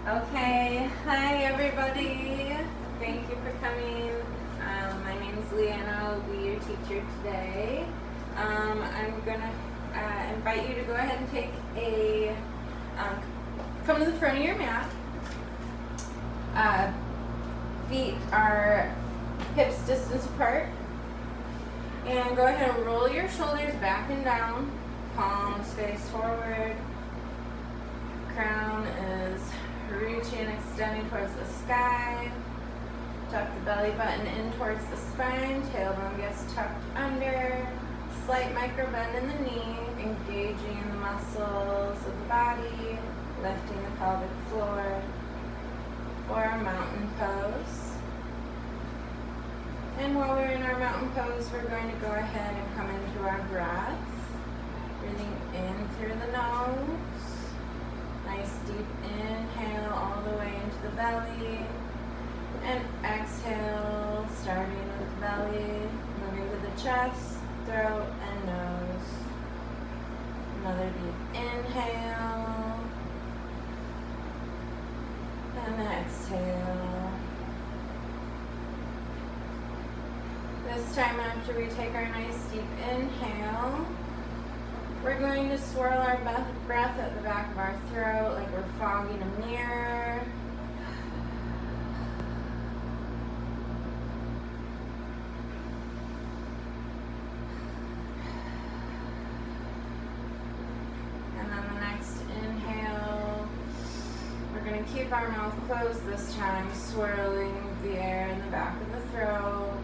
Okay, hi everybody. Thank you for coming. My name is Leanna. I'll be your teacher today. I'm gonna invite you to go ahead and take come to the front of your mat. Feet are hips distance apart. And go ahead and roll your shoulders back and down. Palms face forward. Crown is reaching, extending towards the sky. Tuck the belly button in towards the spine. Tailbone gets tucked under. Slight micro bend in the knee, engaging the muscles of the body, lifting the pelvic floor for our mountain pose. And while we're in our mountain pose, we're going to go ahead and come into our breath. Breathing in through the nose. Nice deep inhale all the way into the belly. And exhale, starting with the belly, moving to the chest, throat, and nose. Another deep inhale. And exhale. This time after we take our nice deep inhale, we're going to swirl our breath at the back of our throat like we're fogging a mirror. And then the next inhale, we're going to keep our mouth closed this time, swirling the air in the back of the throat,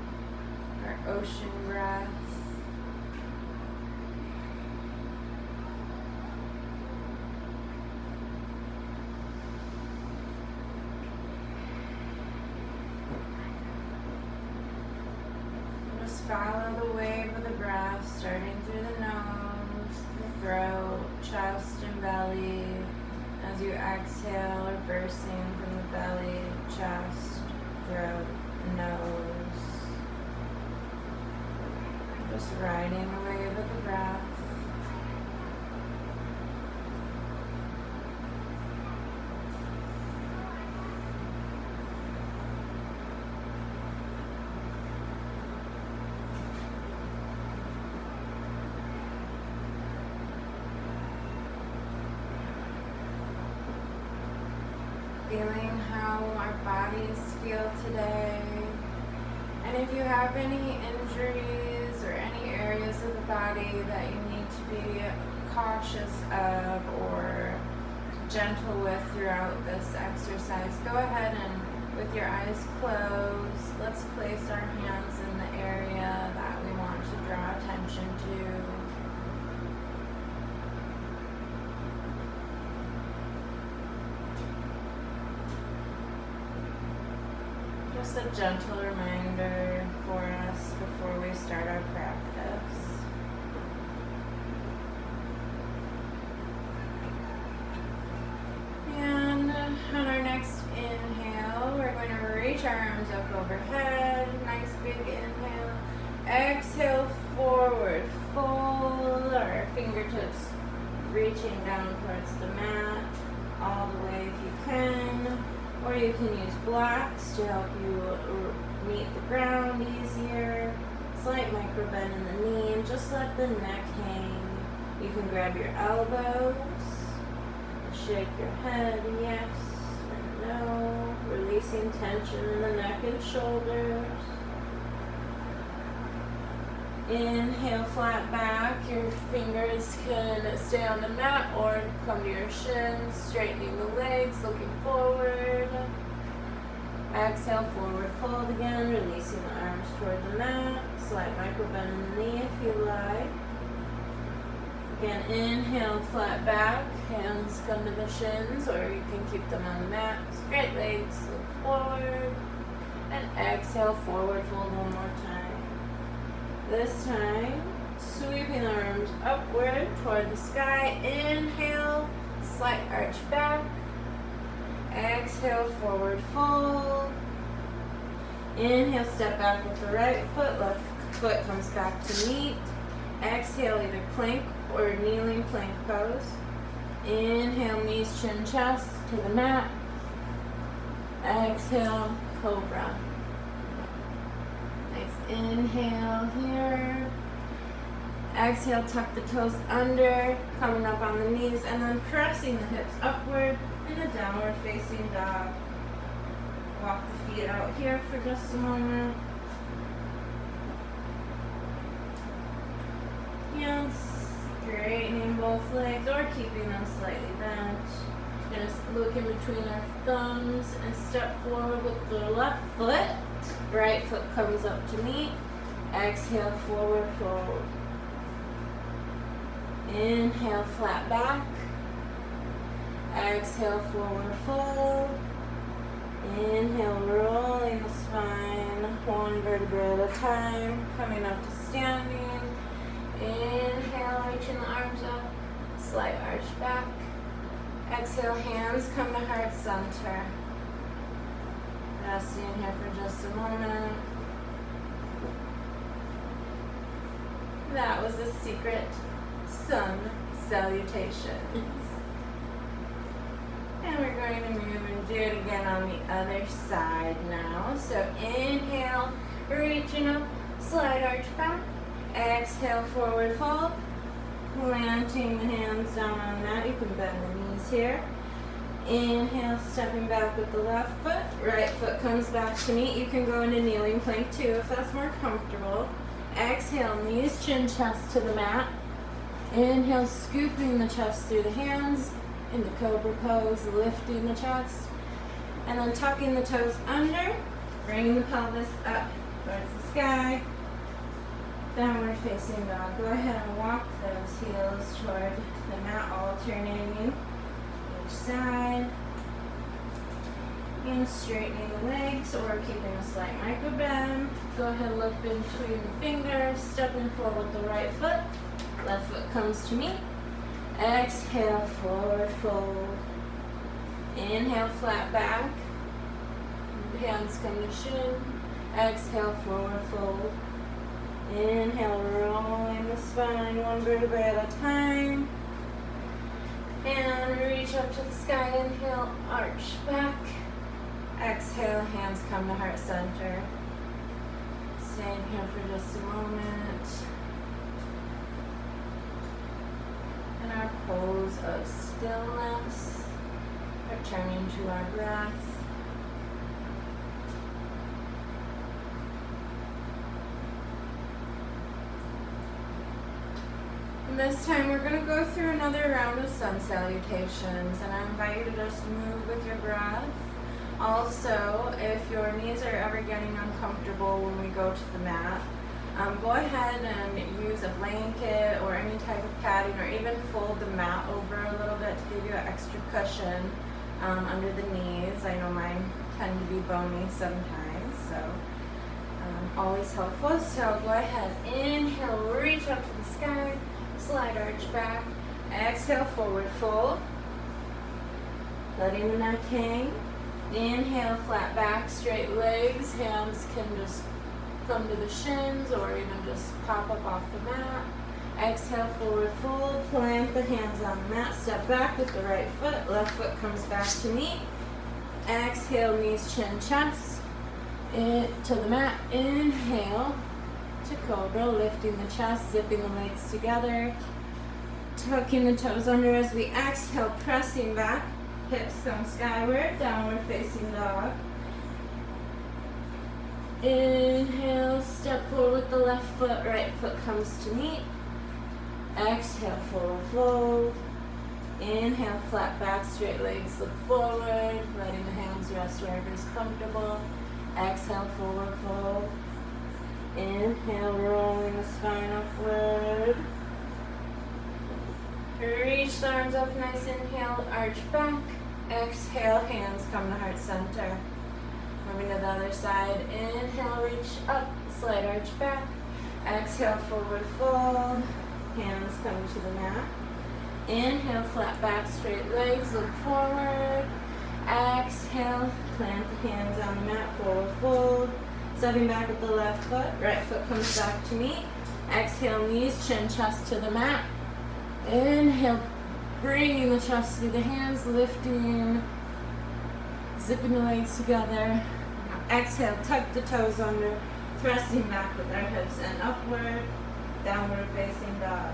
our ocean breath. Follow the wave of the breath, starting through the nose, the throat, chest, and belly. As you exhale, reversing from the belly, chest, throat, nose. Just riding the wave of the breath. Feeling how our bodies feel today. And if you have any injuries or any areas of the body that you need to be cautious of or gentle with throughout this exercise, go ahead and with your eyes closed, let's place our hands in the area that we want to draw attention to. Just a gentle reminder for us before we start our practice. And on our next inhale, we're going to reach our arms up overhead. Nice big inhale. Exhale, forward, fold our fingertips reaching down towards the mat all the way if you can. Or you can use blocks to help you meet the ground easier. Slight micro bend in the knee and just let the neck hang. You can grab your elbows, shake your head, yes or no, releasing tension in the neck and shoulders. Inhale, flat back. Your fingers can stay on the mat or come to your shins, straightening the legs, looking forward. Exhale, forward fold again, releasing the arms toward the mat. Slight micro bend in the knee if you like. Again, inhale, flat back. Hands come to the shins or you can keep them on the mat. Straight legs, look forward. And exhale, forward fold one more time. This time, sweeping the arms upward toward the sky. Inhale, slight arch back. Exhale, forward fold. Inhale, step back with the right foot. Left foot comes back to meet. Exhale, either plank or kneeling plank pose. Inhale, knees, chin, chest to the mat. Exhale, cobra. Nice inhale here. Exhale, tuck the toes under, coming up on the knees, and then pressing the hips upward in a downward facing dog. Walk the feet out here for just a moment. And straightening both legs or keeping them slightly bent. Just look in between our thumbs and step forward with the left foot. Right foot comes up to meet. Exhale, forward fold. Inhale, flat back. Exhale, forward fold. Inhale, rolling the spine, one vertebra at a time, coming up to standing. Inhale, reaching the arms up, slight arch back. Exhale, hands come to heart center. Resting here for just a moment. That was the secret sun salutation. And we're going to move and do it again on the other side now. So inhale, reaching up, slide arch back. Exhale, forward fold. Planting the hands down on the mat. You can bend the knees here. Inhale, stepping back with the left foot. Right foot comes back to meet. You can go into kneeling plank too if that's more comfortable. Exhale, knees, chin, chest to the mat. Inhale, scooping the chest through the hands in the cobra pose, lifting the chest. And then tucking the toes under, bringing the pelvis up towards the sky. Downward facing dog. Go ahead and walk those heels toward the mat, alternating each side. And straightening the legs or keeping a slight micro bend. Go ahead and look in between the fingers, stepping forward with the right foot. Left foot comes to meet. Exhale, forward fold. Inhale, flat back. Hands come to shin. Exhale, forward fold. Inhale, rolling the spine, one vertebra at a time. And reach up to the sky. Inhale, arch back. Exhale, hands come to heart center. Staying here for just a moment. In our pose of stillness, returning to our breath. And this time we're going to go through another round of sun salutations, and I invite you to just move with your breath. Also, if your knees are ever getting uncomfortable when we go to the mat, go ahead and use a blanket or any type of padding, or even fold the mat over a little bit to give you an extra cushion under the knees. I know mine tend to be bony sometimes, so always helpful. So go ahead, inhale, reach up to the sky, slide arch back, exhale, forward fold, letting the neck hang. Inhale, flat back, straight legs, hands can just come to the shins or even just pop up off the mat. Exhale, forward fold, plant the hands on the mat, step back with the right foot, left foot comes back to meet. Exhale, knees, chin, chest, to the mat. Inhale to cobra, lifting the chest, zipping the legs together, tucking the toes under as we exhale, pressing back. Hips come skyward, downward facing dog. Inhale, step forward with the left foot, right foot comes to meet. Exhale, forward fold. Inhale, flat back, straight legs look forward, letting the hands rest wherever is comfortable. Exhale, forward fold. Inhale, rolling the spine upward. Reach the arms up, nice inhale, arch back. Exhale, hands come to heart center. Moving to the other side. Inhale, reach up, slide arch back. Exhale, forward fold. Hands come to the mat. Inhale, flat back, straight legs, look forward. Exhale, plant the hands on the mat, forward fold. Stepping back with the left foot, right foot comes back to meet. Exhale, knees, chin, chest to the mat. Inhale, bringing the chest through the hands, lifting, zipping the legs together. Now exhale, tuck the toes under, thrusting back with our hips and upward, downward facing dog.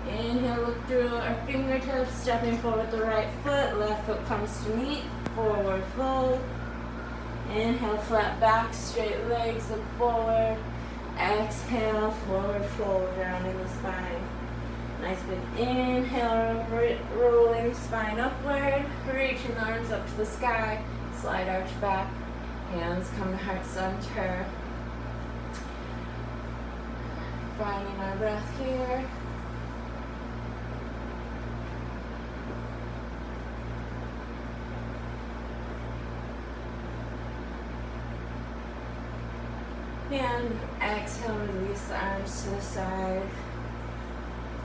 Inhale, look through our fingertips, stepping forward the right foot, left foot comes to meet, forward fold. Inhale, flat back, straight legs, look forward. Exhale, forward fold, rounding the spine. Nice big inhale, rolling spine upward, reaching the arms up to the sky, slide arch back, hands come to heart center. Finding our breath here. And exhale, release the arms to the side.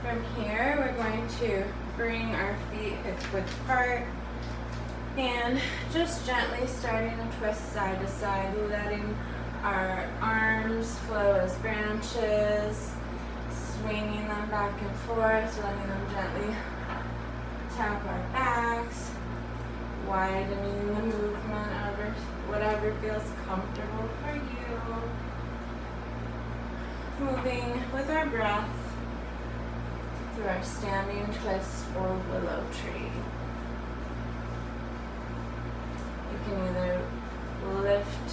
From here, we're going to bring our feet hip width apart and just gently starting to twist side to side, letting our arms flow as branches, swinging them back and forth, letting them gently tap our backs, widening the movement over whatever feels comfortable for you. Moving with our breath through our standing twist or willow tree. You can either lift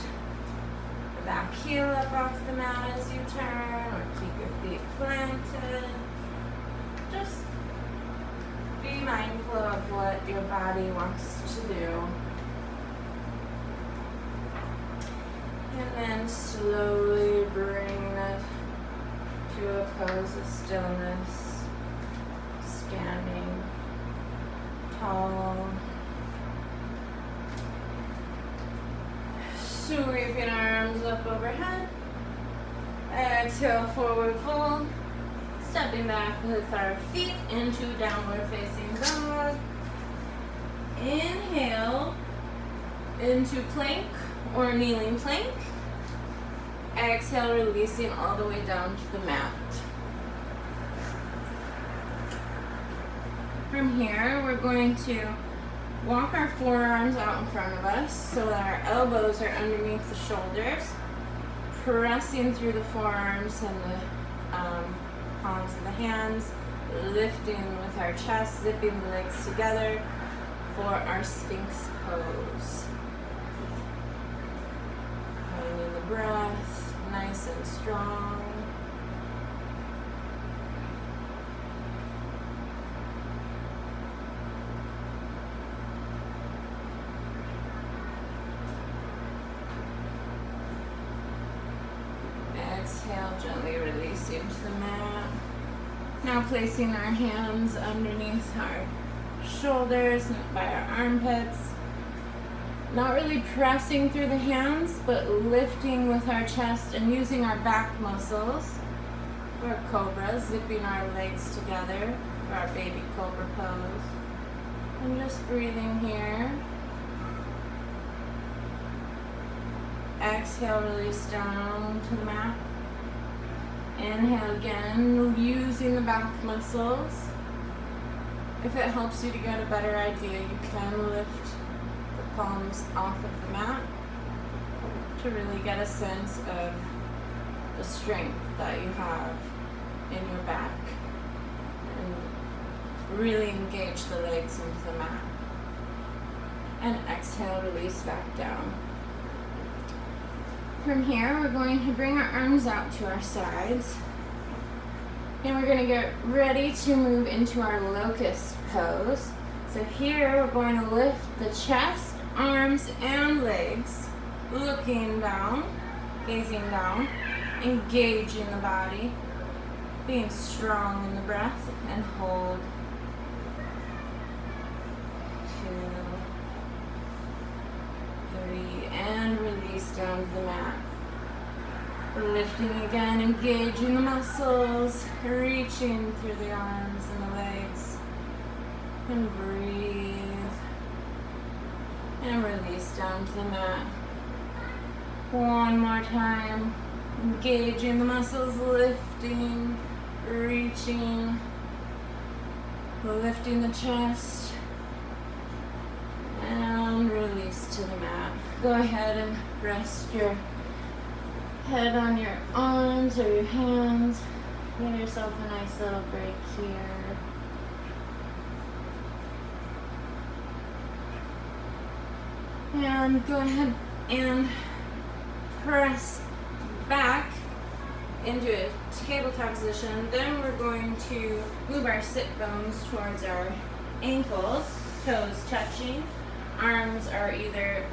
the back heel up off the mat as you turn, or keep your feet planted. Just be mindful of what your body wants to do. And then slowly bring it to a pose of stillness. Standing tall, sweeping our arms up overhead. Exhale, forward fold. Stepping back with our feet into downward facing dog. Inhale into plank or kneeling plank. Exhale, releasing all the way down to the mat. From here, we're going to walk our forearms out in front of us so that our elbows are underneath the shoulders, pressing through the forearms and the palms of the hands, lifting with our chest, zipping the legs together for our Sphinx pose. Finding the breath, nice and strong. Exhale, gently releasing to the mat. Now placing our hands underneath our shoulders by our armpits. Not really pressing through the hands, but lifting with our chest and using our back muscles for a cobra, zipping our legs together for our baby cobra pose. And just breathing here. Exhale, release down to the mat. Inhale again, using the back muscles. If it helps you to get a better idea, you can lift the palms off of the mat to really get a sense of the strength that you have in your back and really engage the legs into the mat. And exhale, release back down. From here, we're going to bring our arms out to our sides. And we're going to get ready to move into our locust pose. So here, we're going to lift the chest, arms, and legs, looking down, gazing down, engaging the body, being strong in the breath, and hold. 2, 3, and release down to the mat. Lifting again, engaging the muscles, reaching through the arms and the legs. And breathe. And release down to the mat. One more time. Engaging the muscles, lifting, reaching, lifting the chest, and release to the go ahead and rest your head on your arms or your hands. Give yourself a nice little break here. And go ahead and press back into a tabletop position. Then we're going to move our sit bones towards our ankles, toes touching. Arms are either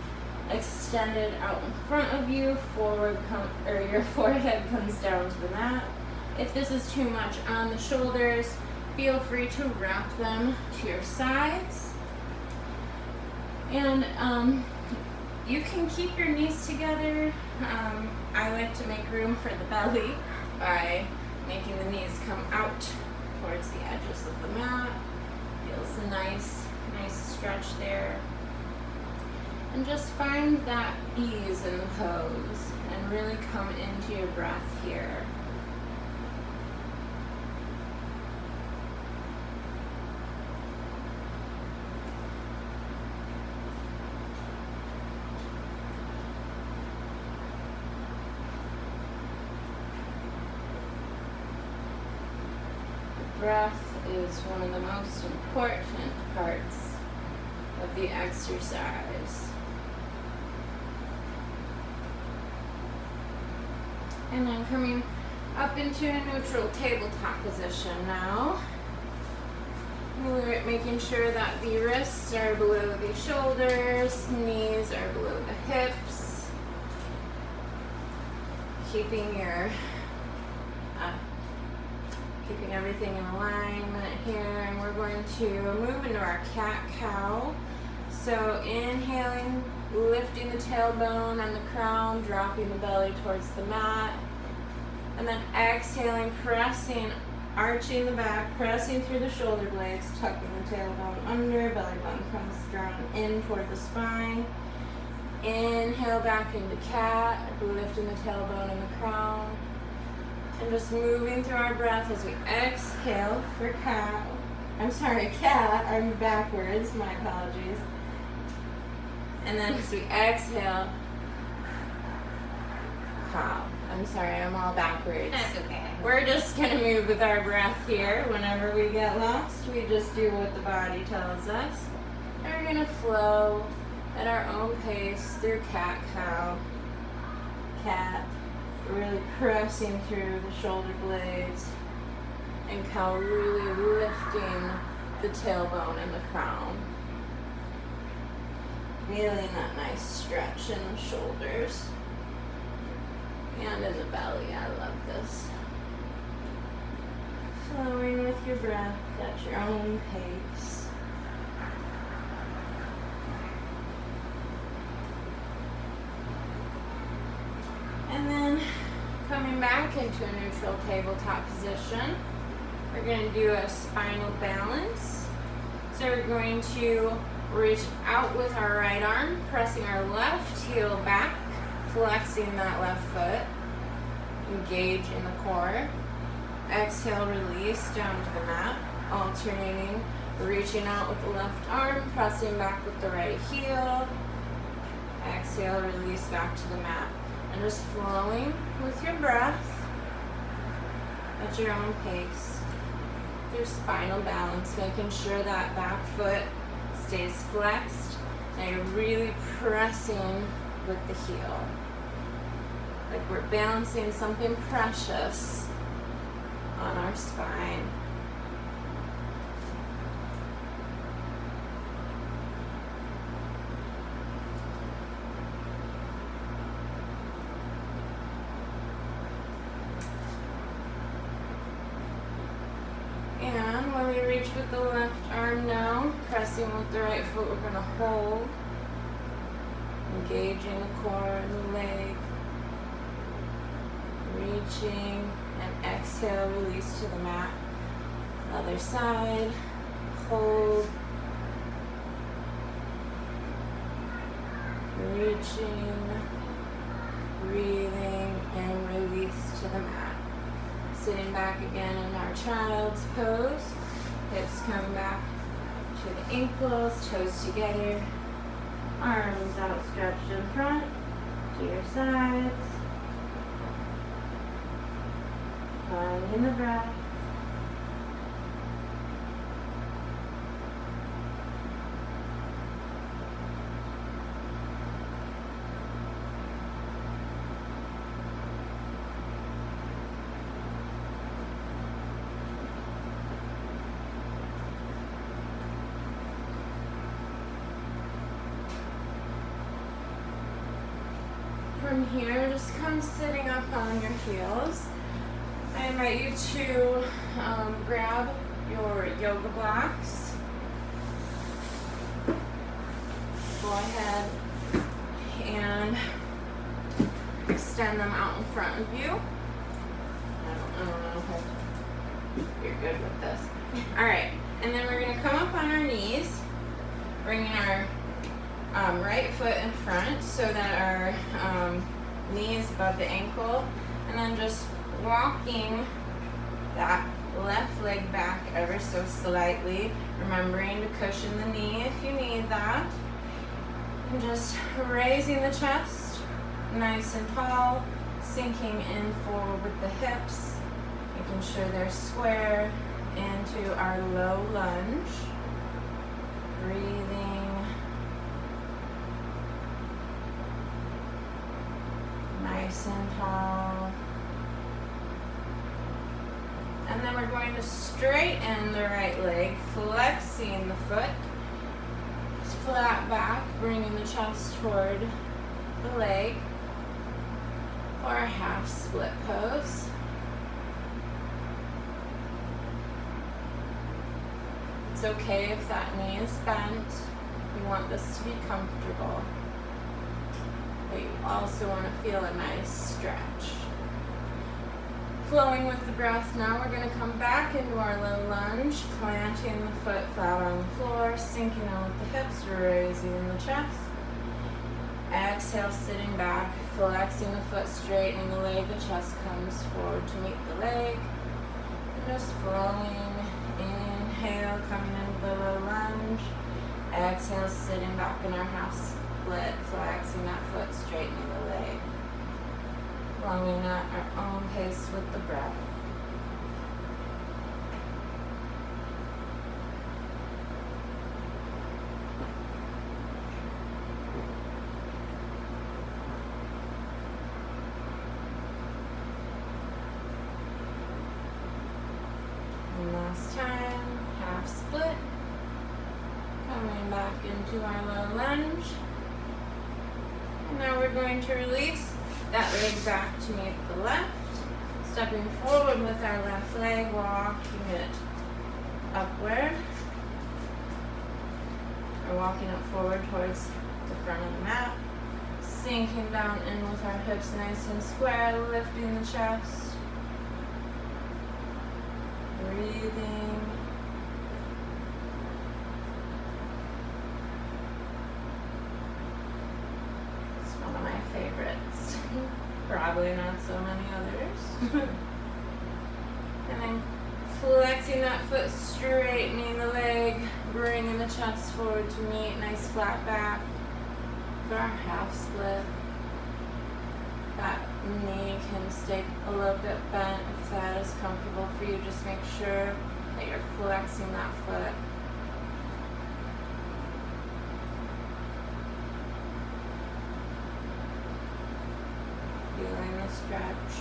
extended out in front of you, or your forehead comes down to the mat. If this is too much on the shoulders, feel free to wrap them to your sides. And you can keep your knees together. I like to make room for the belly by making the knees come out towards the edges of the mat. Feels a nice stretch there. And just find that ease in the pose and really come into your breath here. Breath is one of the most important parts of the exercise. And then coming up into a neutral tabletop position now. We're making sure that the wrists are below the shoulders, knees are below the hips. Keeping everything in alignment here, and we're going to move into our cat-cow. So inhaling, lifting the tailbone and the crown, dropping the belly towards the mat, and then exhaling, pressing, arching the back, pressing through the shoulder blades, tucking the tailbone under, belly button comes drawn in toward the spine. Inhale back into cat, lifting the tailbone and the crown. And just moving through our breath as we exhale for cat. I'm backwards, my apologies. And then as we exhale, cow. I'm all backwards. That's okay. We're just gonna move with our breath here. Whenever we get lost, we just do what the body tells us. And we're gonna flow at our own pace through cat, cow, cat. Really pressing through the shoulder blades, and cow really lifting the tailbone and the crown. Feeling that nice stretch in the shoulders and in the belly. I love this. Flowing with your breath at your own pace. And then coming back into a neutral tabletop position, we're going to do a spinal balance. So we're going to reach out with our right arm, pressing our left heel back, flexing that left foot, engage in the core. Exhale, release down to the mat, alternating, reaching out with the left arm, pressing back with the right heel. Exhale, release back to the mat. And just flowing with your breath at your own pace. Your spinal balance, making sure that back foot stays flexed. Now you're really pressing with the heel. Like we're balancing something precious on our spine. And when we reach with the left arm now, pressing with the right foot, we're going to hold, engaging the core and the leg, reaching, and exhale, release to the mat. Other side, hold, reaching, breathing, and release to the mat. Sitting back again in our child's pose. Hips come back to the ankles, toes together. arms outstretched in front to your sides. Finding the breath. From here, just come sitting up on your heels. I invite you to grab your yoga blocks. Go ahead and extend them out in front of you. I don't know if you're good with this. All right, and then we're gonna come up on our knees, bringing our right foot in front so that our knee is above the ankle, and then just walking that left leg back ever so slightly, remembering to cushion the knee if you need that, and just raising the chest nice and tall, sinking in forward with the hips, making sure they're square into our low lunge, breathing. Nice and tall. And then we're going to straighten the right leg, flexing the foot, flat back, bringing the chest toward the leg for a half split pose. It's okay if that knee is bent. You want this to be comfortable. But you also want to feel a nice stretch. Flowing with the breath now, we're going to come back into our low lunge, planting the foot flat on the floor, sinking in with the hips, raising the chest. Exhale, sitting back, flexing the foot, straightening the leg, the chest comes forward to meet the leg. And just flowing, inhale, coming into the low lunge. Exhale, sitting back in our half split, flexing that foot, straightening the leg. Flowing at our own pace with the breath. And last time, half split. Coming back into our low lunge. And now we're going to release that leg back to meet the left. Stepping forward with our left leg, walking it upward. Or walking it forward towards the front of the mat. Sinking down in with our hips nice and square, lifting the chest. Breathing. It's one of my favorites. Probably not so many others. And then flexing that foot, straightening the leg, bringing the chest forward to meet, nice flat back for our half split. That knee can stay a little bit bent if that is comfortable for you. Just make sure that you're flexing that foot. Feeling the stretch.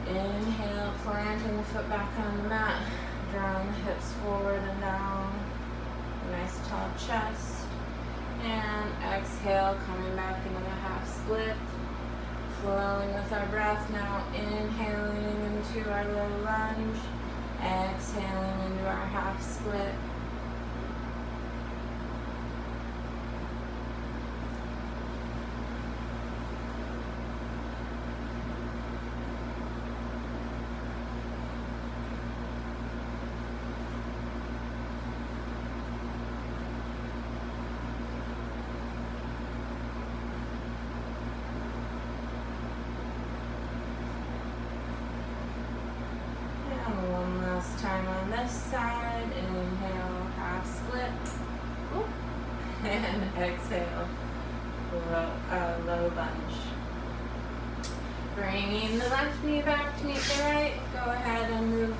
Inhale, planting the foot back on the mat, drawing the hips forward and down. A nice tall chest. And exhale, coming back into the half split. Flowing with our breath now, inhaling into our low lunge. Exhaling into our half split. Time on this side, inhale and exhale, low lunge. Bringing the left knee back to meet the right. Go ahead and move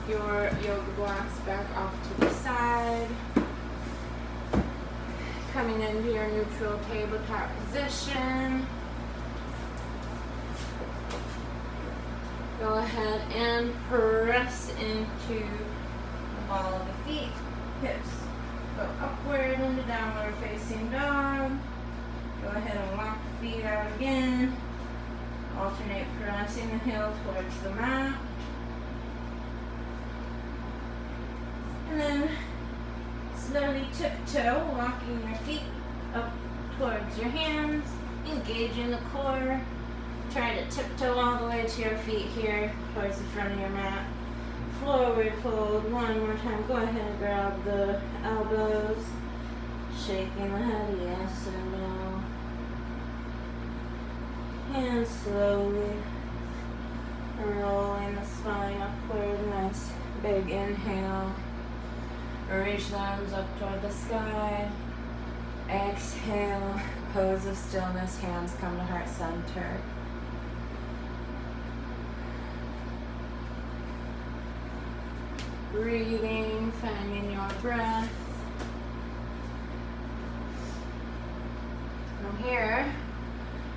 your yoga blocks back off to the side. Coming into your neutral tabletop position. Go ahead and press into the ball of the feet. Hips go upward into downward facing dog. Go ahead and walk the feet out again. Alternate pressing the heel towards the mat. And then slowly tiptoe, walking your feet up towards your hands, engaging the core. Try to tiptoe all the way to your feet here, towards the front of your mat. Forward fold, one more time. Go ahead and grab the elbows, shaking the head, yes or no. And slowly rolling the spine upward, nice big inhale. Reach the arms up toward the sky. Exhale, pose of stillness, hands come to heart center. Breathing, finding your breath. From here,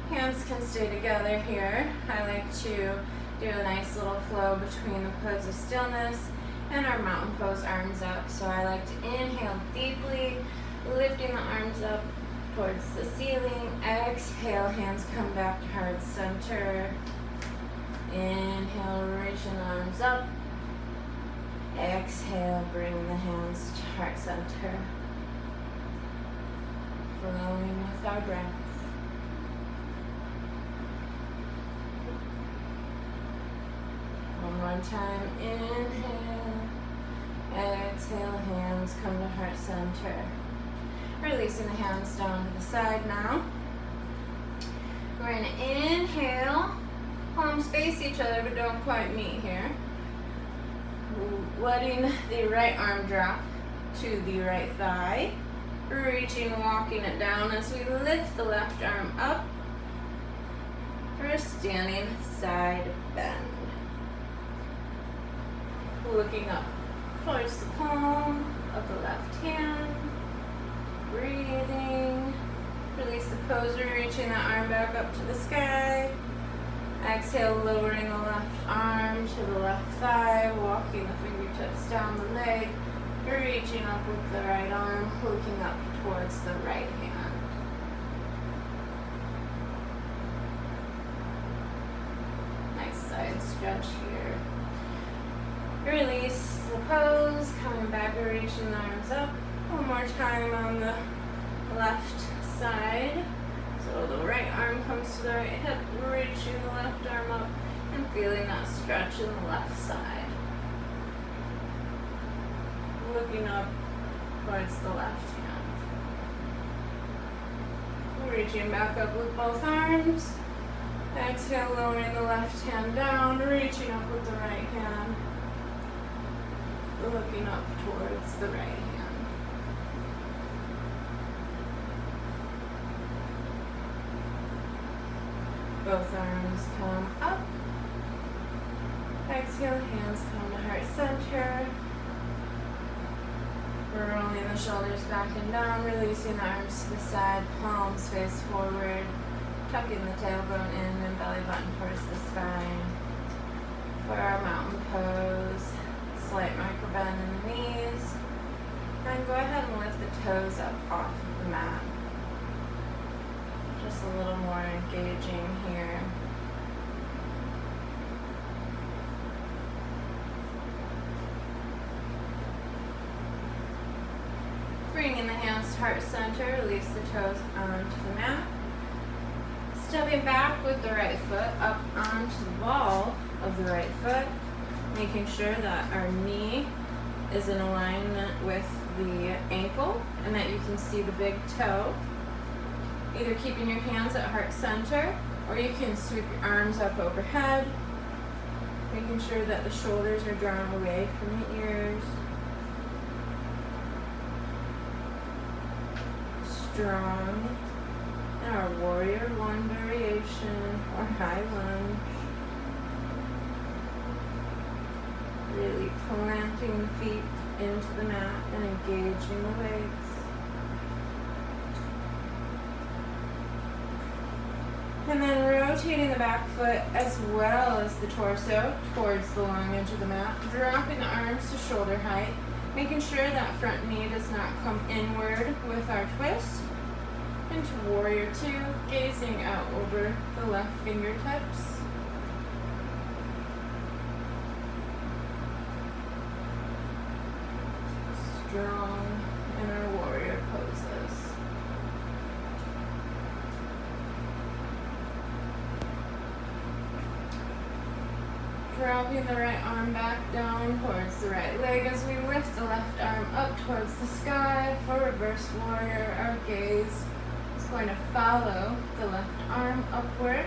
hands can stay together here. I like to do a nice little flow between the pose of stillness and our mountain pose, arms up. So I like to inhale deeply, lifting the arms up towards the ceiling. Exhale, hands come back to heart center. Inhale, reaching the arms up. Exhale, bring the hands to heart center. Flowing with our breath. One more time, inhale. Exhale, hands come to heart center. Releasing the hands down to the side now. We're going to inhale. Palms face each other but don't quite meet here. Letting the right arm drop to the right thigh. Reaching, walking it down as we lift the left arm up for a standing side bend. Looking up towards the palm of the left hand. Breathing. Release the pose, reaching that arm back up to the sky. Exhale, lowering the left arm to the left thigh, walking the fingertips down the leg, reaching up with the right arm, looking up towards the right hand. Nice side stretch here. Release the pose, coming back, reaching the arms up. One more time on the left side. So the right arm comes to the right hip, reaching the left arm up and feeling that stretch in the left side. Looking up towards the left hand. Reaching back up with both arms. Exhale, lowering the left hand down, reaching up with the right hand. Looking up towards the right hand. Both arms come up. Exhale, hands come to heart center. We're rolling the shoulders back and down, releasing the arms to the side, palms face forward, tucking the tailbone in and belly button towards the spine. For our mountain pose, slight micro bend in the knees. And go ahead and lift the toes up off of the mat. Just a little more engaging here. Bringing the hands to heart center, release the toes onto the mat. Stepping back with the right foot up onto the ball of the right foot, making sure that our knee is in alignment with the ankle and that you can see the big toe. Either keeping your hands at heart center, or you can sweep your arms up overhead, making sure that the shoulders are drawn away from the ears. strong. And our warrior one variation or high lunge. Really planting the feet into the mat and engaging the legs. And then rotating the back foot as well as the torso towards the long edge of the mat. Dropping the arms to shoulder height, making sure that front knee does not come inward with our twist. Into warrior two, gazing out over the left fingertips. Strong in our warrior poses. Dropping the right arm back down towards the right leg as we lift the left arm up towards the sky for reverse warrior. Our gaze is going to follow the left arm upward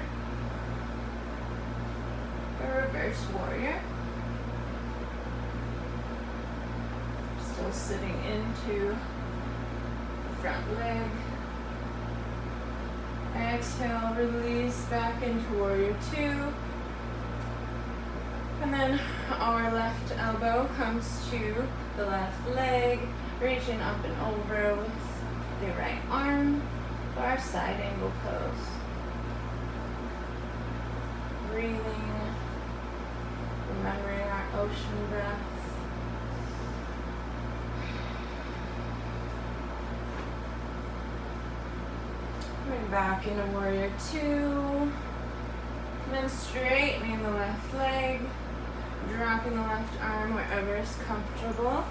for reverse warrior. Still sitting into the front leg. Exhale, release back into warrior two. And then our left elbow comes to the left leg, reaching up and over with the right arm for our side angle pose. Breathing, remembering our ocean breath. Coming back into warrior two. And then straightening the left leg. Dropping the left arm wherever is comfortable.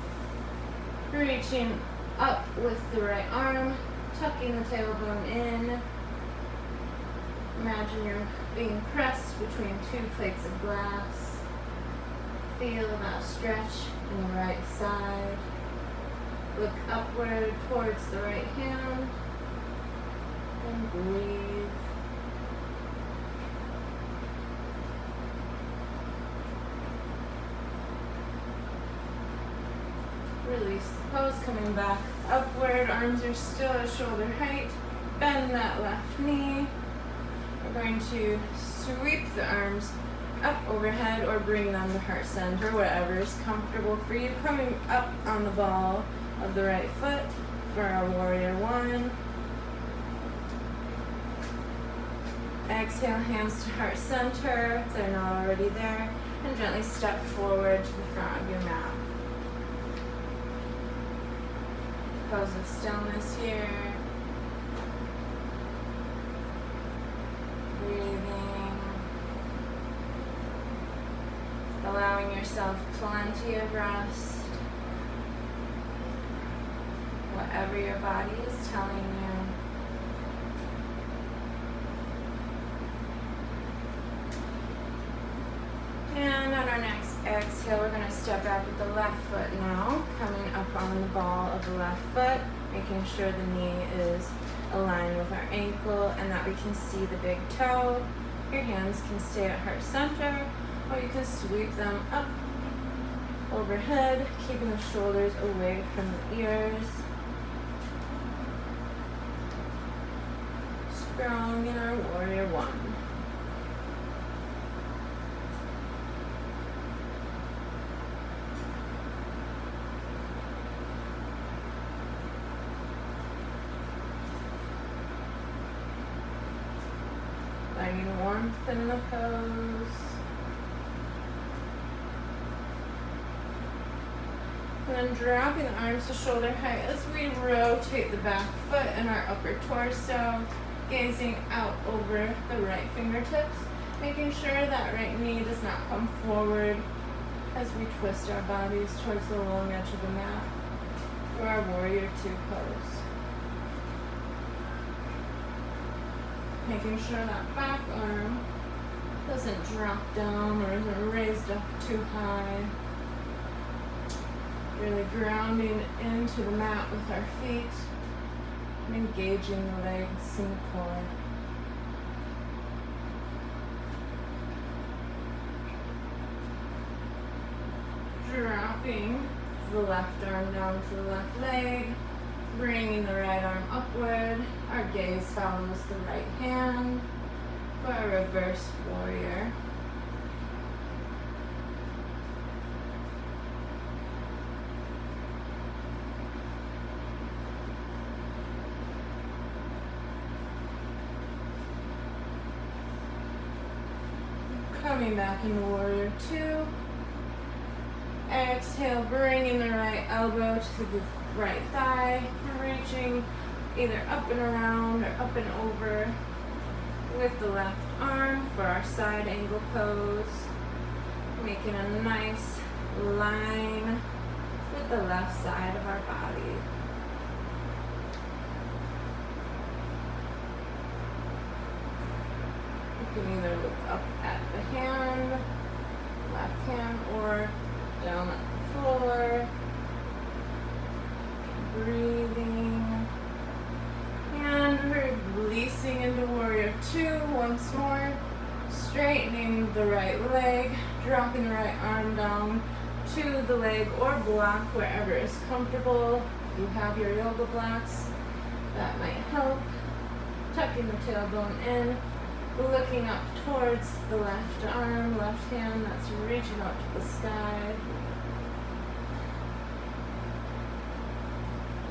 Reaching up with the right arm, tucking the tailbone in. Imagine you're being pressed between two plates of glass. Feel that stretch in the right side. Look upward towards the right hand. And breathe. Release the pose, coming back upward. Arms are still at shoulder height. Bend that left knee. We're going to sweep the arms up overhead or bring them to heart center, whatever is comfortable for you. Coming up on the ball of the right foot for our warrior one. Exhale, hands to heart center if they're not already there, and gently step forward to the front of your mat. Pose of stillness here. Breathing. Allowing yourself plenty of rest. Whatever your body is telling you. And on our next exhale, we're going to step back with the left foot now, coming up on the ball of the left foot, making sure the knee is aligned with our ankle and that we can see the big toe. Your hands can stay at heart center, or you can sweep them up overhead, keeping the shoulders away from the ears. Strong in our warrior one. Finding warmth in the pose. And then dropping the arms to shoulder height as we rotate the back foot and our upper torso, gazing out over the right fingertips, making sure that right knee does not come forward as we twist our bodies towards the long edge of the mat for our warrior two pose. Making sure that back arm doesn't drop down or isn't raised up too high. Really grounding into the mat with our feet and engaging the legs and the core. Dropping the left arm down to the left leg, bringing the right arm upward. gaze follows the right hand for a reverse warrior. Coming back into warrior two. Exhale, bringing the right elbow to the right thigh, reaching either up and around or up and over with the left arm for our side angle pose. Making a nice line with the left side of our body. You can either look up at the hand, left hand, or down at the floor. Breathing. And we're releasing into warrior two once more. Straightening the right leg, dropping the right arm down to the leg or block wherever is comfortable. If you have your yoga blocks, that might help. Tucking the tailbone in. Looking up towards the left arm, left hand that's reaching out to the sky.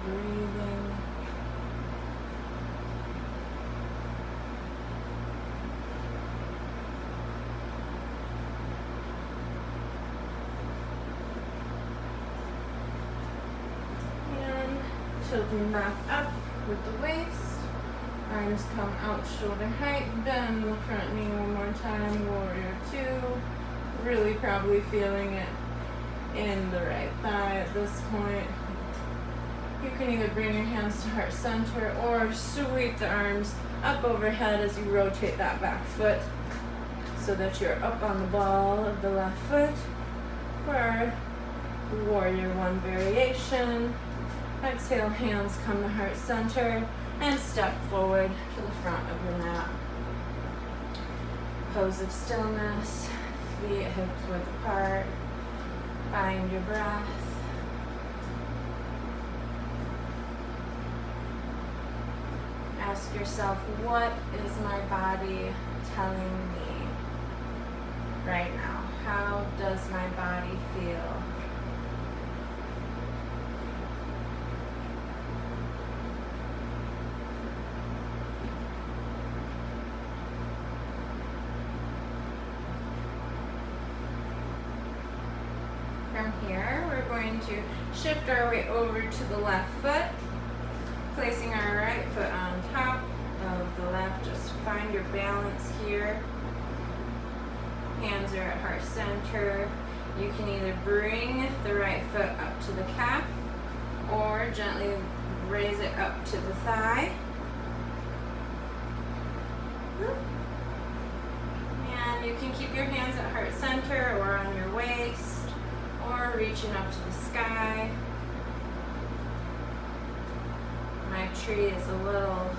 Breathing. And tilting back up with the waist. Arms come out shoulder height, bend the front knee one more time, warrior two. Really probably feeling it in the right thigh at this point. You can either bring your hands to heart center or sweep the arms up overhead as you rotate that back foot so that you're up on the ball of the left foot for our warrior one variation. Exhale, hands come to heart center. And step forward to the front of your mat. Pose of stillness, feet hips width apart. Find your breath. Ask yourself, what is my body telling me right now? How does my body feel? From here, we're going to shift our weight over to the left foot, placing our right foot on top of the left. Just find your balance here. Hands are at heart center. You can either bring the right foot up to the calf or gently raise it up to the thigh. And you can keep your hands at heart center or on your waist, or reaching up to the sky. My tree is a little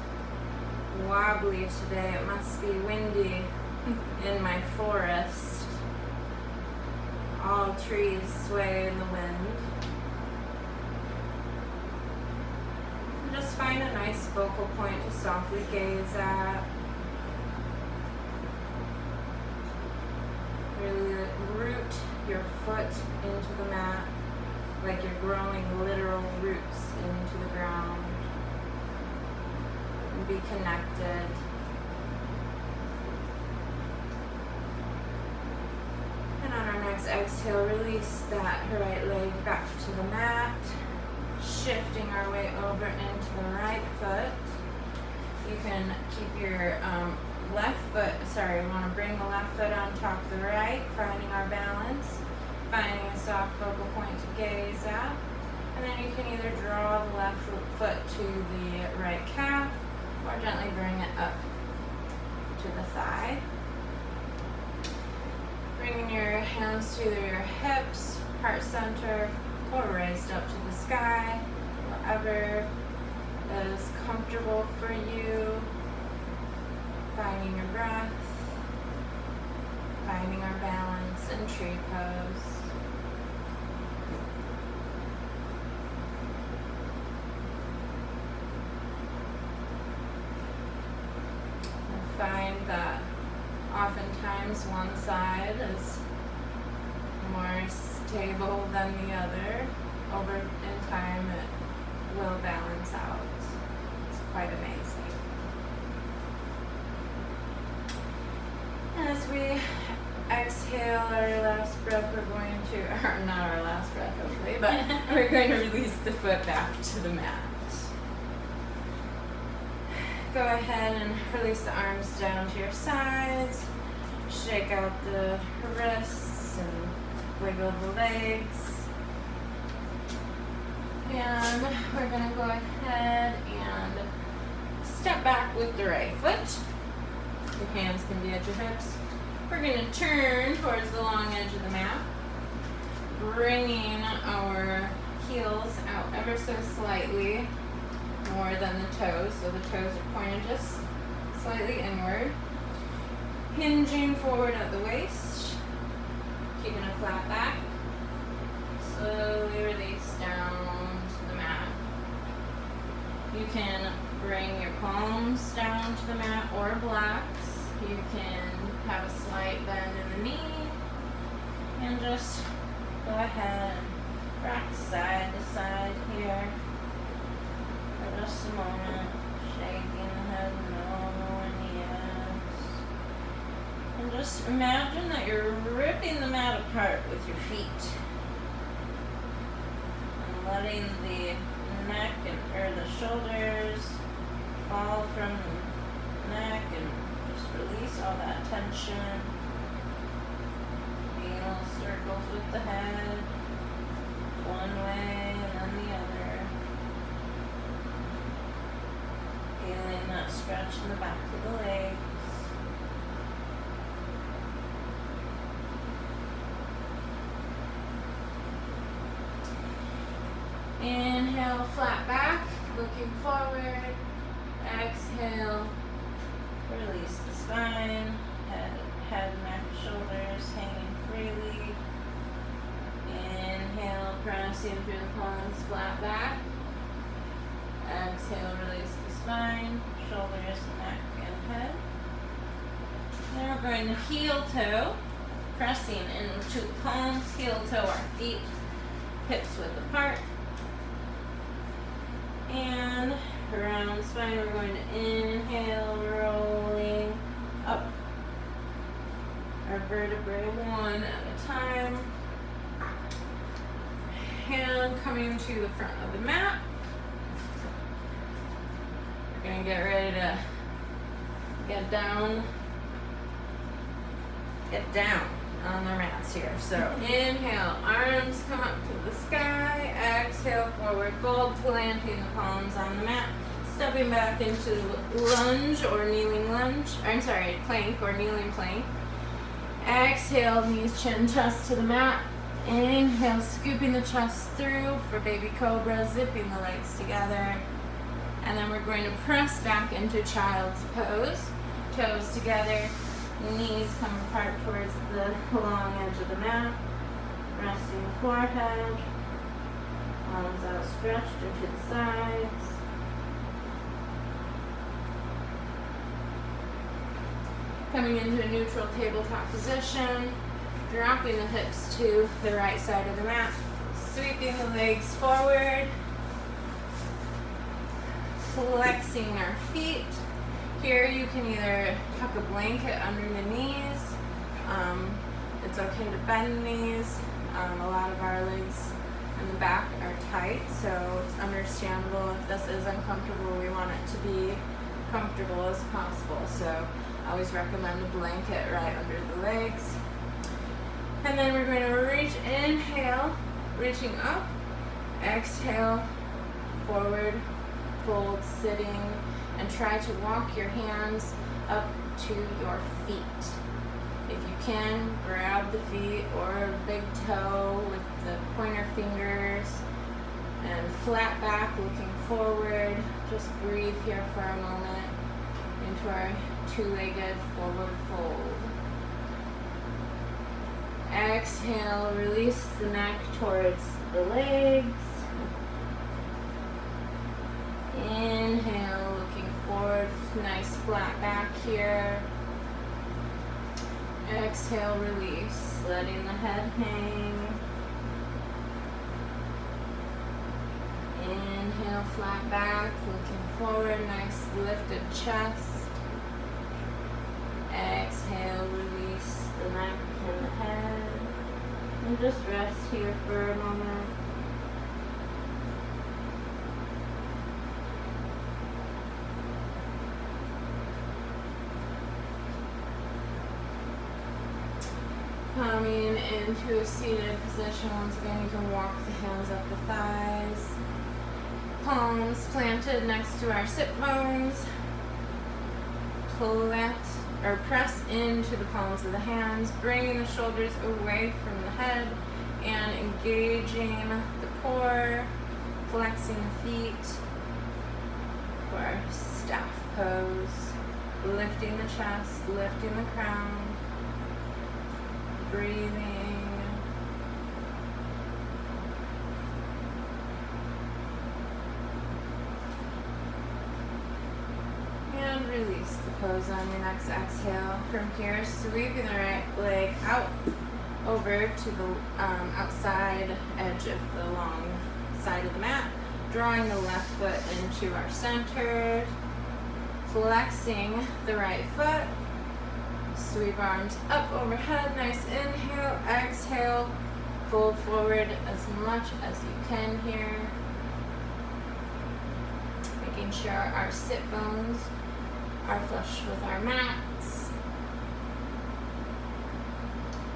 wobbly today. It must be windy in my forest. All trees sway in the wind. And just find a nice focal point to softly gaze at. Really root your foot into the mat like you're growing literal roots into the ground. And be connected. And on our next exhale, release that right leg back to the mat, shifting our weight over into the right foot. You can keep your left foot, we want to bring the left foot on top of the right, finding our balance, finding a soft focal point to gaze at, and then you can either draw the left foot to the right calf or gently bring it up to the thigh. Bringing your hands to either your hips, heart center, or raised up to the sky, whatever is comfortable for you. Finding your breath, finding our balance in tree pose. sometimes one side is more stable than the other. Over in time, it will balance out. It's quite amazing. As we exhale our last breath, we're going to, or not our last breath hopefully, but we're going to release the foot back to the mat. Go ahead and release the arms down to your sides. Shake out the wrists and wiggle the legs. And we're going to go ahead and step back with the right foot. Your hands can be at your hips. We're going to turn towards the long edge of the mat, bringing our heels out ever so slightly more than the toes. So the toes are pointed just slightly inward. Hinging forward at the waist, keeping a flat back. Slowly release down to the mat. You can bring your palms down to the mat or blocks. You can have a slight bend in the knee and just go ahead and rock side to side here for just a moment, shaking the head no and yes. And just imagine that you're ripping the mat apart with your feet and letting the neck or the shoulders fall from the neck and just release all that tension. Making little circles with the head, one way and then the other. Feeling that stretch in the back of the legs. Inhale, flat back, looking forward. Exhale, release the spine, head, neck, shoulders hanging freely. Inhale, pressing through the palms, flat back. Exhale, release the spine, shoulders, neck, and head. Then we're going to heel toe, pressing into palms, heel toe, our feet, hips width apart. And round spine, we're going to inhale, rolling up our vertebrae one at a time. Hand coming to the front of the mat. We're going to get ready to get down on our mats here. So inhale, arms come up to the sky. Exhale, forward fold, planting the palms on the mat. Stepping back into lunge or kneeling lunge. Plank or kneeling plank. Exhale, knees, chin, chest to the mat. Inhale, scooping the chest through for baby cobra, zipping the legs together. And then we're going to press back into child's pose. Toes together, knees come apart towards the long edge of the mat. Resting forehead, arms outstretched or to the sides. Coming into a neutral tabletop position, dropping the hips to the right side of the mat, sweeping the legs forward, flexing our feet. Here you can either tuck a blanket under the knees. It's okay to bend the knees. A lot of our legs in the back are tight, so it's understandable if this is uncomfortable. We want it to be comfortable as possible. So I always recommend a blanket right under the legs. And then we're going to inhale, reaching up. Exhale, forward, fold, sitting, and try to walk your hands up to your feet. If you can, grab the feet or a big toe with the pointer fingers and flat back, looking forward. Just breathe here for a moment into our two-legged forward fold. Exhale, release the neck towards the legs. Inhale, looking forward, nice flat back here. Exhale, release, letting the head hang. Inhale, flat back, looking forward, nice lifted chest. Exhale, release the neck and the head. And just rest here for a moment. Coming into a seated position. Once again, you can walk the hands up the thighs. Palms planted next to our sit bones. Plant or press into the palms of the hands, bringing the shoulders away from the head and engaging the core, flexing the feet for our staff pose, lifting the chest, lifting the crown. Breathing. And release the pose on your next exhale. From here, sweeping the right leg out over to the outside edge of the long side of the mat. Drawing the left foot into our center. Flexing the right foot. Sweep arms up overhead, nice inhale, exhale, fold forward as much as you can here. Making sure our sit bones are flush with our mats.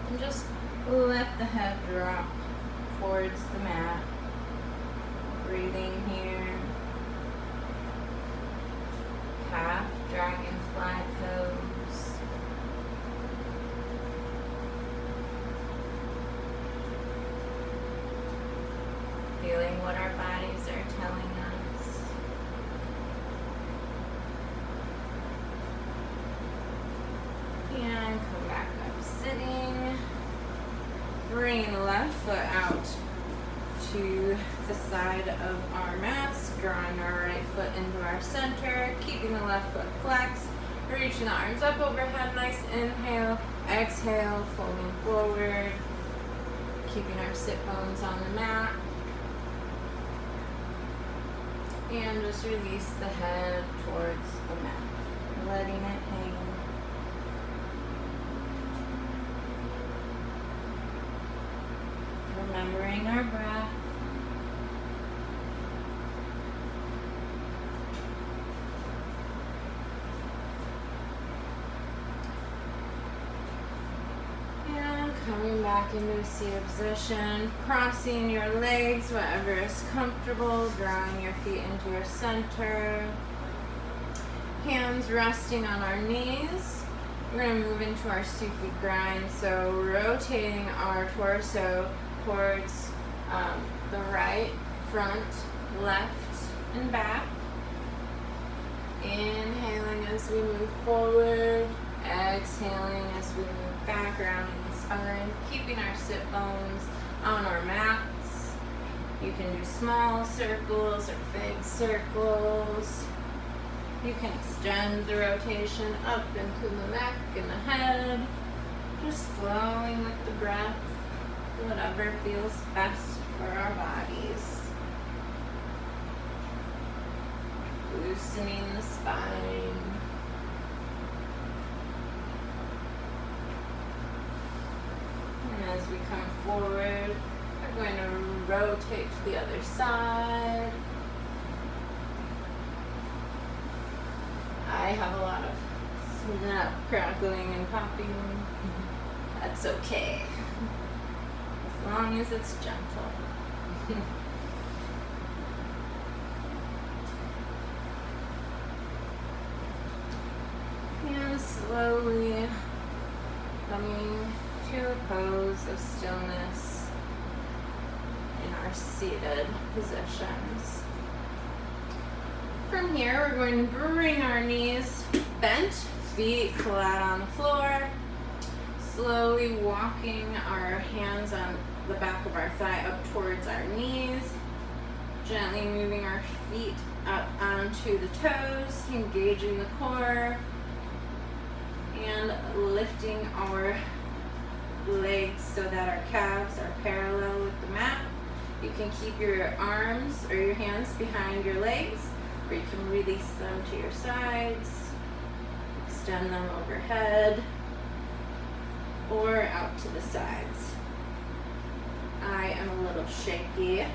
And just let the head drop towards the mat. Breathing here. Half dragonfly pose. Feeling what our bodies are telling us. And come back up sitting. Bring the left foot out to the side of our mats, drawing our right foot into our center, keeping the left foot flexed, reaching the arms up overhead, nice inhale, exhale, folding forward, keeping our sit bones on the mat. And just release the head towards the mat, letting it hang. Remembering our breath. And coming back into a seated position, crossing your legs, whatever is comfortable, drawing your feet into your center. Hands resting on our knees. We're going to move into our Sufi grind, so rotating our torso towards the right, front, left, and back. Inhaling as we move forward, exhaling as we move back, rounding the spine, keeping our sit bones on our mats. You can do small circles or big circles. You can extend the rotation up into the neck and the head, just flowing with the breath, whatever feels best for our bodies. Loosening the spine. And as we come forward, we're going to rotate to the other side. I have a lot of snap, crackling, and popping. That's okay. As long as it's gentle. And slowly coming to a pose of stillness in our seated positions. From here, we're going to bring our knees bent, feet flat on the floor, slowly walking our hands on the back of our thigh up towards our knees, gently moving our feet up onto the toes, engaging the core, and lifting our legs so that our calves are parallel with the mat. You can keep your arms or your hands behind your legs, or you can release them to your sides, extend them overhead, or out to the sides. I am a little shaky,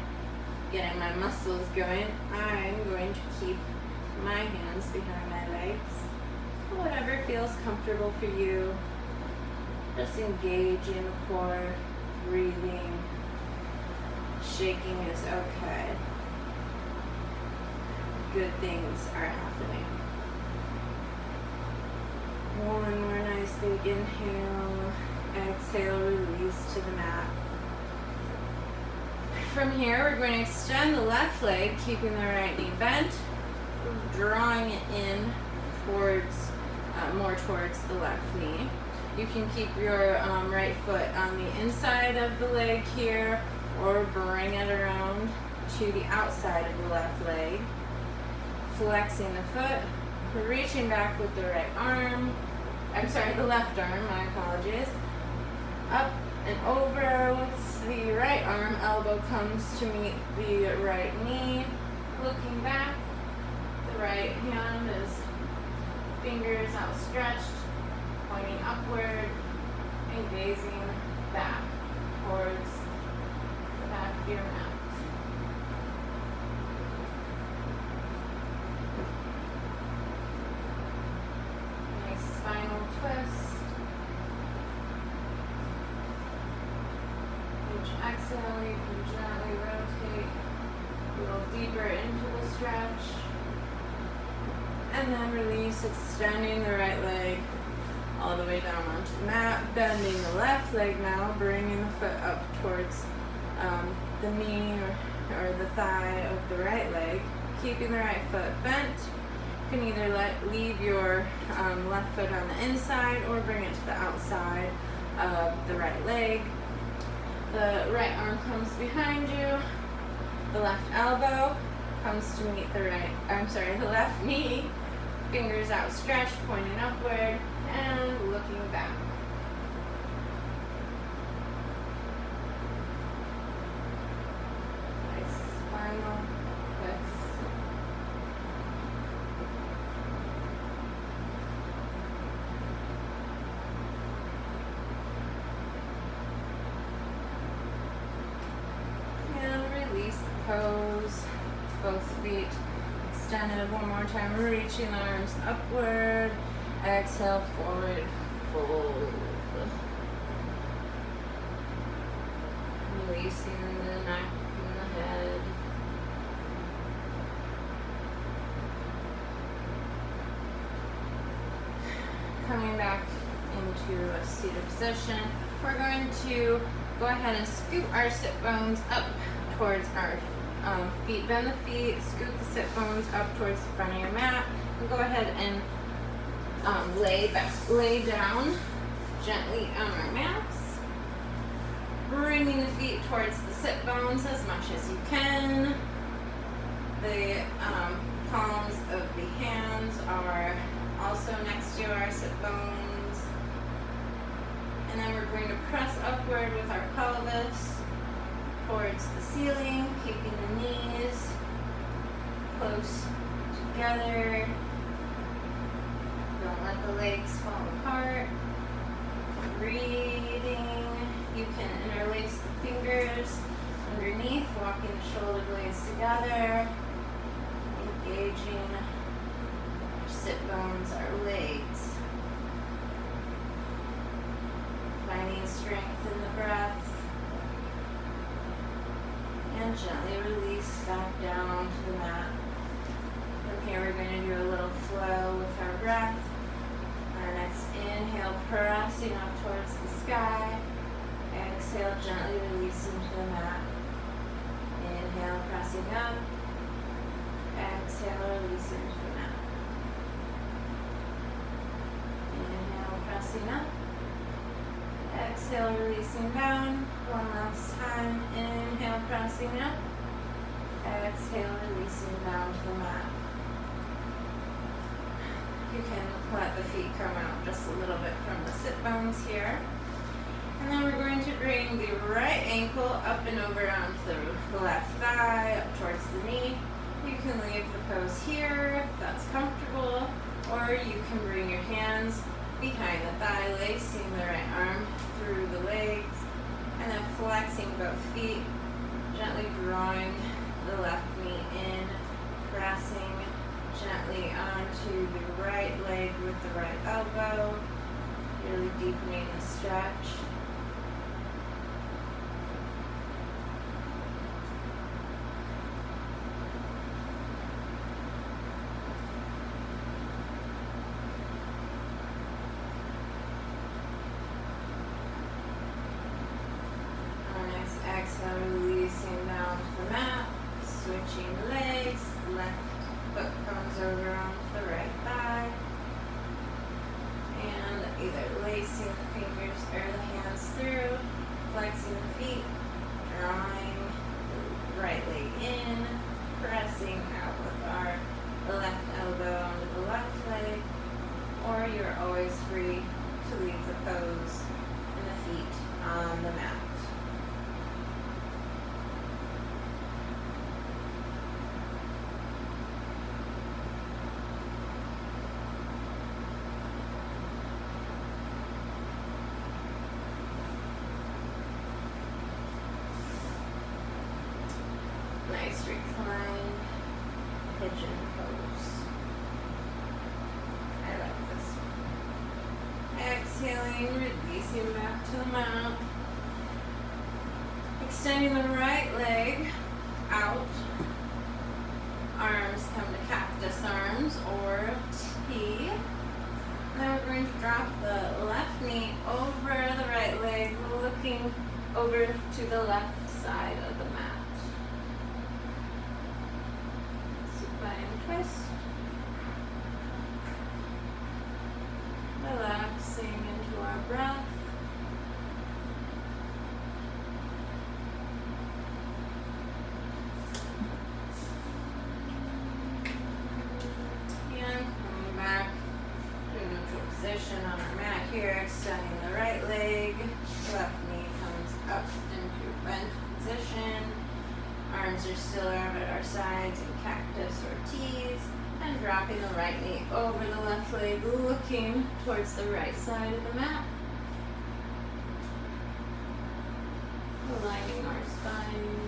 getting my muscles going. I'm going to keep my hands behind my legs. Whatever feels comfortable for you. Just engaging the core, breathing. Shaking is okay. Good things are happening. One more nice big inhale. Exhale, release to the mat. From here, we're going to extend the left leg, keeping the right knee bent, drawing it in towards, more towards the left knee. You can keep your right foot on the inside of the leg here, or bring it around to the outside of the left leg. Flexing the foot, reaching back with the right arm. I'm sorry, the left arm, my apologies. Up and over with the right arm, elbow comes to meet the right knee. Looking back, the right hand is fingers outstretched, pointing upward and gazing back towards the back of your mat. Nice spinal twist. Each exhale, you can gently rotate a little deeper into the stretch. And then release, extending the right leg all the way down onto the mat, bending the left leg now, bringing the foot up towards the knee or the thigh of the right leg, keeping the right foot bent. You can either leave your left foot on the inside or bring it to the outside of the right leg. The right arm comes behind you, the left elbow comes to meet the the left knee, fingers outstretched, pointing upward, and looking back. Nice spinal twist. And release the pose. Both feet extended one more time, reaching the arms upward. Exhale, forward fold. Releasing the neck and the head. Coming back into a seated position, we're going to go ahead and scoot our sit bones up towards our feet. Bend the feet, scoot the sit bones up towards the front of your mat, and go ahead and lay down gently on our mats, bringing the feet towards the sit bones as much as you can. The palms of the hands are also next to our sit bones. And then we're going to press upward with our pelvis towards the ceiling, keeping the knees close together. Don't let the legs fall apart. Breathing. You can interlace the fingers underneath, walking the shoulder blades together. Engaging our sit bones, our legs. Finding strength in the breath. And gently release back down to the mat. From here we're going to do a little flow with our breath. Our next inhale, pressing up towards the sky. Exhale, gently releasing to the mat. Inhale, pressing up. Exhale, releasing to the mat. Inhale, pressing up. Exhale, releasing down. One last time. Inhale, pressing up. Exhale, releasing down to the mat. You can let the feet come out just a little bit from the sit bones here. And then we're going to bring the right ankle up and over onto the left thigh, up towards the knee. You can leave the pose here if that's comfortable, or you can bring your hands behind the thigh, lacing the right arm through the legs, and then flexing both feet, gently drawing the left knee in, pressing gently onto the right leg with the right elbow, really deepening the stretch. Exhale, releasing down to the mat, switching legs, left foot comes over onto the right thigh, and either lacing the fingers or the hands through, flexing the feet, drawing the right leg in, pressing out with our left elbow onto the left leg, or you're always free to leave the pose and the feet on the mat. Nice recline pigeon pose. I like this one. Exhaling, releasing back to the mat. Extending the right leg out. Arms come to cactus arms or T. Now we're going to drop the left knee over the right leg, looking over to the left side of the mat. Supine twist. Relaxing into our breath. And coming back to a neutral position on our mat here, extending the right leg. Left knee comes up into bent position. Arms are still out at our sides in cactus or T's, and dropping the right knee over the left leg, looking towards the right side of the mat. Aligning our spine.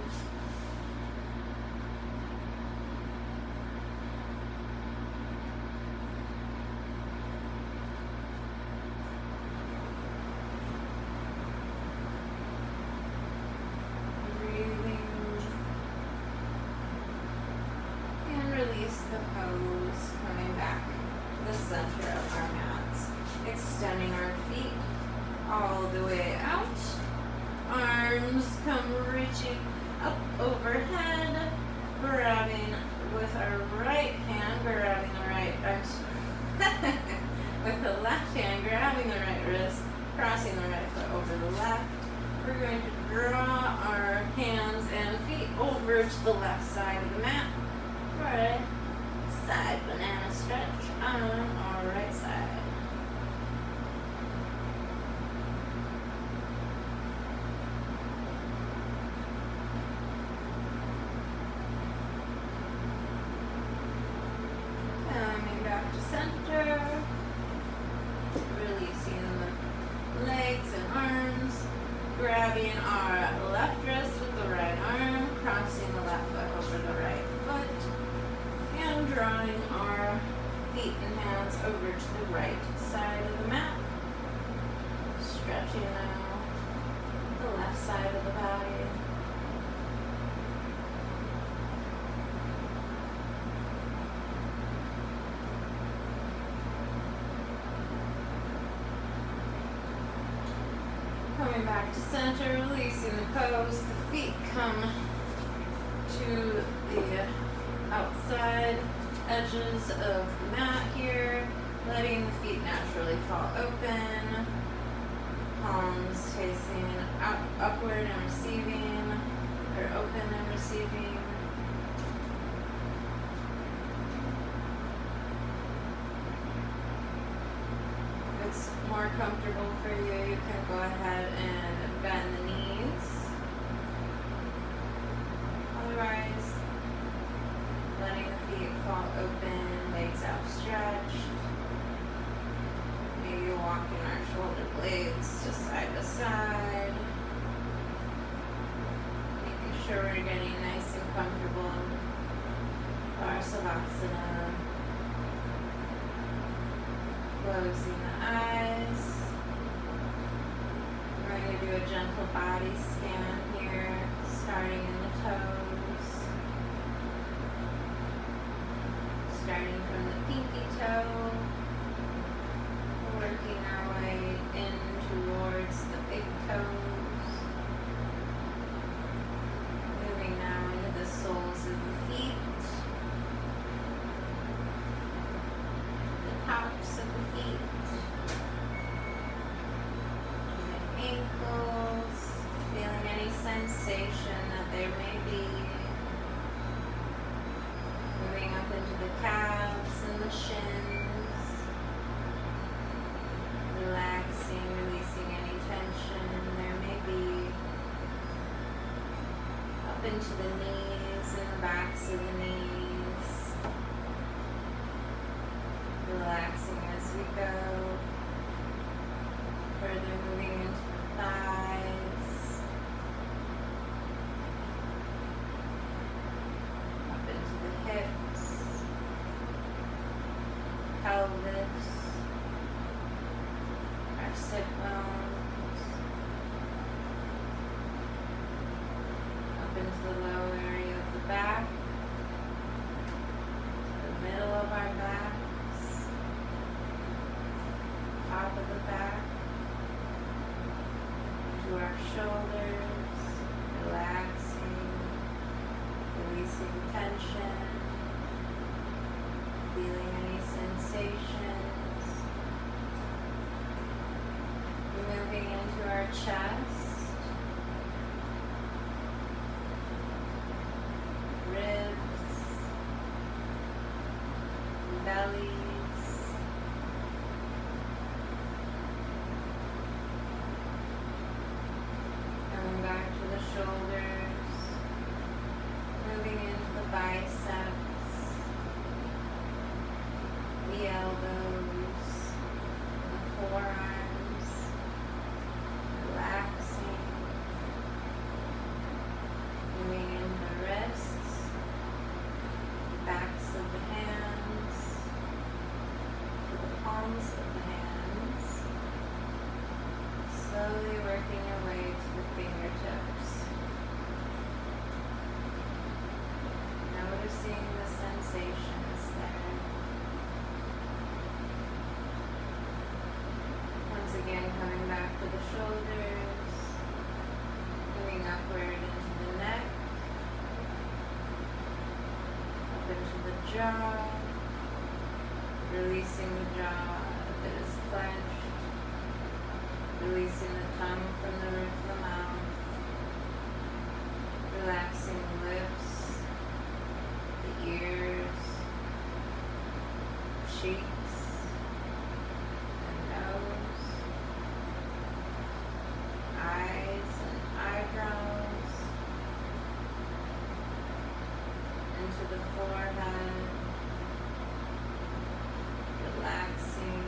Release the pose, coming back to the center of our mats, extending our feet all the way out, arms come reaching up overhead, grabbing with our right hand, grabbing the right, with the left hand, grabbing the right wrist, crossing the right foot over the left. We're going to draw our hands and feet over to the left side of the mat. Right side banana stretch on our right side. Coming back to center, releasing the legs and arms, grabbing our left wrist with the right arm, crossing the left foot over the right foot, and drawing our feet and hands over to the right side of the mat. Stretching out the left side of the body. Coming back to center, releasing the pose. The feet come to the outside edges of the mat here, letting the feet naturally fall open, palms facing upward and receiving, or open and receiving. more comfortable for you, you can go ahead and bend the knees. Otherwise, letting the feet fall open, legs outstretched. Maybe walking our shoulder blades to side, making sure we're getting nice and comfortable. Savasana. Closing the eyes. We're going to do a gentle body scan here, starting in the toes. Starting from the pinky toe, working our way in towards the big toes. Moving now into the soles of the feet. Tops of the feet, the ankles, feeling any sensation that there may be. Moving up into the calves and the shins, relaxing, releasing any tension there may be. Up into the knees and the backs of the knees. Relaxing as we go, further moving into the thighs, up into the hips, pelvis, our sit bones, up into the lower area of the back, the middle of our back, top of the back, to our shoulders, relaxing, releasing tension, feeling any sensations, moving into our chest, ribs, belly, back to the shoulders, moving into the biceps, the elbows, the forearms, relaxing, moving into the wrists, the backs of the hands, to the palms of the hands, slowly working your way to the fingertips. Noticing the sensations there. Once again, coming back to the shoulders, moving upward into the neck, up into the jaw, releasing the jaw if it is clenched. Releasing the tongue from the roof of the mouth, relaxing the lips, the ears, cheeks, and nose, eyes and eyebrows, into the forehead, relaxing,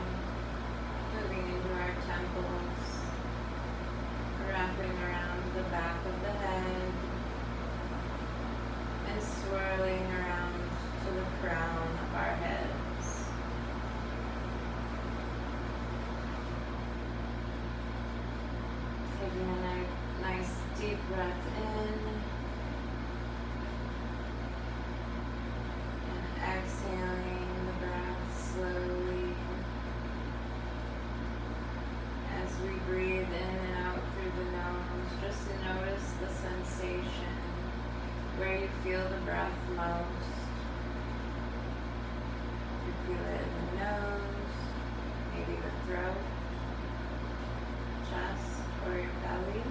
moving into our temples, wrapping around the back of the head and swirling around to the crown of our heads. Taking a nice deep breath in and exhaling the breath slowly as we breathe in and out through the nose. Just notice the sensation where you feel the breath most. You feel it in the nose, maybe the throat, chest, or your belly.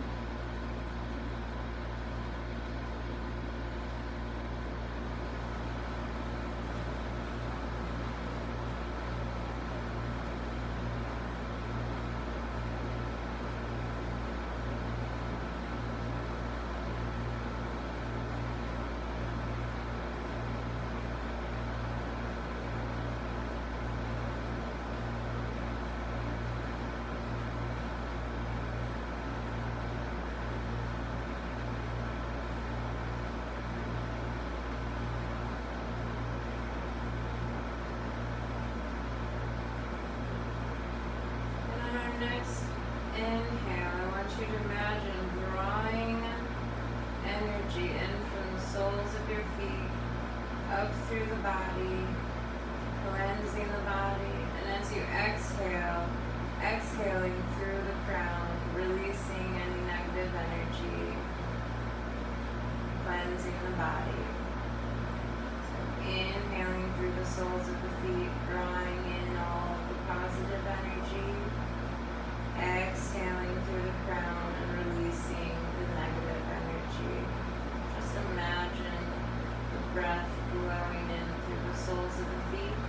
Inhale, I want you to imagine drawing energy in from the soles of your feet, up through the body, cleansing the body, and as you exhale, exhaling through the crown, releasing any negative energy, cleansing the body. So inhaling through the soles of the feet, drawing in all the positive energy, exhaling through the crown and releasing the negative energy. Just imagine the breath blowing in through the soles of the feet,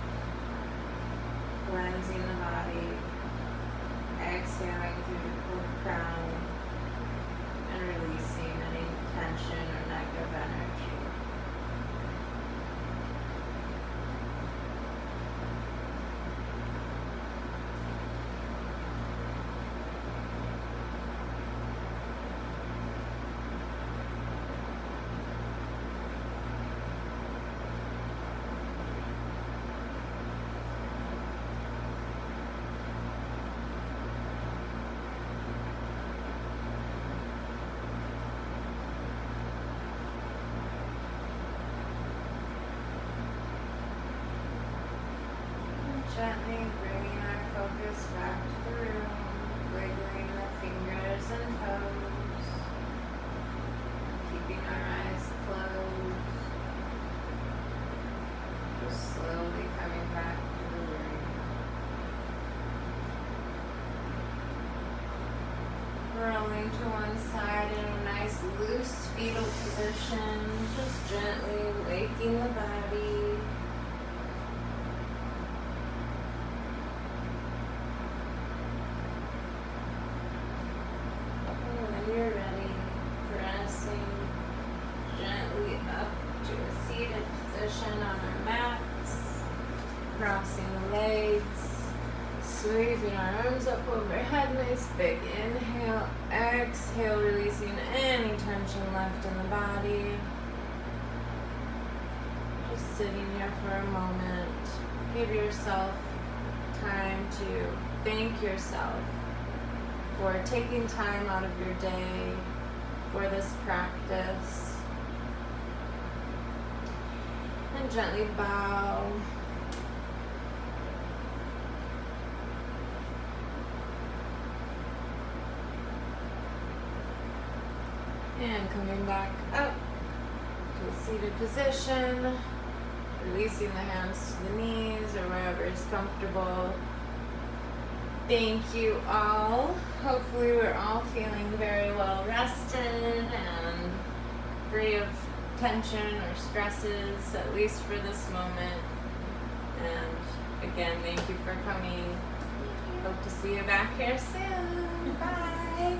cleansing the body, exhaling through the crown and releasing any tension or negative energy. Gently bringing our focus back to the room, wiggling the fingers and toes, keeping our eyes closed, just slowly coming back to the room. Rolling to one side in a nice loose fetal position, just gently waking the body. You're ready, pressing gently up to a seated position on our mats, crossing the legs, sweeping our arms up overhead, nice big inhale, exhale, releasing any tension left in the body. Just sitting here for a moment, give yourself time to thank yourself for taking time out of your day for this practice. And gently bow. And coming back up to a seated position, releasing the hands to the knees or wherever is comfortable. Thank you all. Hopefully we're all feeling very well rested and free of tension or stresses, at least for this moment. And again, thank you for coming. Hope to see you back here soon. Bye.